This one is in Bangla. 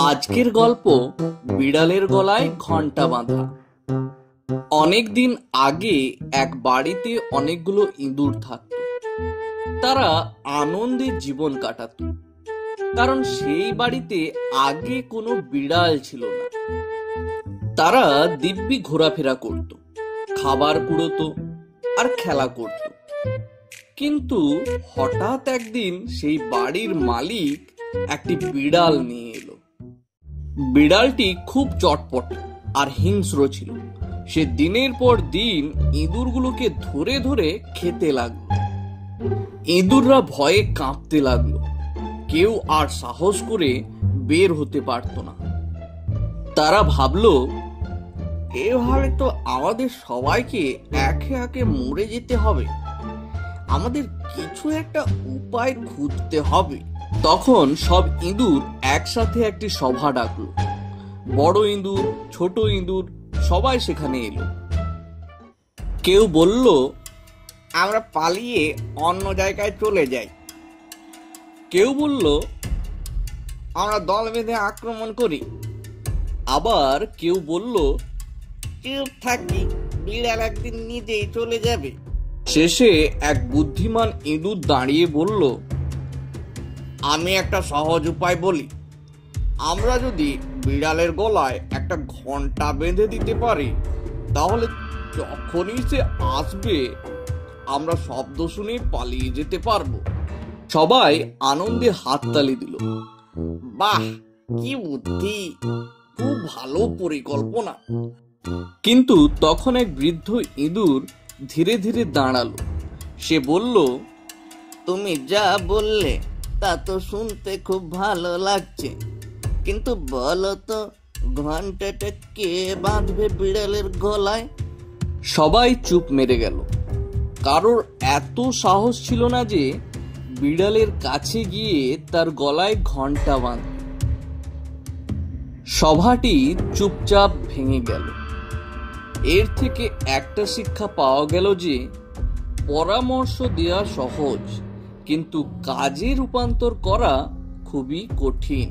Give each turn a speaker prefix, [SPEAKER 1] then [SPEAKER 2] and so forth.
[SPEAKER 1] আজকের গল্প বিড়ালের গলায় ঘন্টা বাঁধা। অনেকদিন আগে এক বাড়িতে অনেকগুলো ইঁদুর থাকত। তারা আনন্দে জীবন কাটাত, কারণ সেই বাড়িতে আগে কোনো বিড়াল ছিল না। তারা দিব্যি ঘোরাফেরা করত, খাবার কুড়োতো আর খেলা করত। কিন্তু হঠাৎ একদিন সেই বাড়ির মালিক একটি বিড়াল নিয়ে এলো। বিড়ালটি খুব চটপট আর হিংস্র ছিল। সে দিনের পর দিন ইঁদুরগুলোকে ধরে ধরে খেতে লাগলো। ইঁদুররা ভয়ে কাঁপতে লাগলো। কেউ আর সাহস করে বের হতে পারত না। তারা ভাবলো, এভাবে তো আমাদের সবাইকে একে একে মরে যেতে হবে। আমাদের কিছু একটা উপায় খুঁজতে হবে। তখন সব ইঁদুর একসাথে একটি সভা ডাকলো। বড় ইঁদুর, ছোট ইঁদুর সবাই সেখানে এলো। কেউ বলল, আমরা পালিয়ে অন্য জায়গায় চলে যাই। কেউ বলল, আমরা দল বেঁধে আক্রমণ করি। আবার কেউ বলল, চুপ থাকি, বিড়াল একদিন নিজেই চলে যাবে। শেষে এক বুদ্ধিমান ইঁদুর দাঁড়িয়ে বলল, আমি একটা সহজ উপায় বলি। আমরা যদি বিড়ালের গলায় একটা ঘন্টা বেঁধে দিতে পারি, তাহলে যখনই সে আসবে আমরা শব্দ শুনে পালিয়ে যেতে পারবো। সবাই আনন্দে হাততালি দিল। বাহ, কি বুদ্ধি, খুব ভালো পরিকল্পনা। কিন্তু তখন এক বৃদ্ধ ইঁদুর ধীরে ধীরে দাঁড়ালো। সে বলল, তুমি যা বললে তা তো শুনতে খুব ভালো লাগছে, কিন্তু বলো তো, ঘন্টাটা কে বাঁধবে বিড়ালের গলায়? সবাই চুপ মেরে গেল। কারোর এত সাহস ছিল না যে বিড়ালের কাছে গিয়ে তার গলায় ঘন্টা বাঁধবে। সভাটি চুপচাপ ভেঙে গেল। এর থেকে একটা শিক্ষা পাওয়া গেল যে পরামর্শ দেওয়া সহজ, কিন্তু কাজে রূপান্তর করা খুবই কঠিন।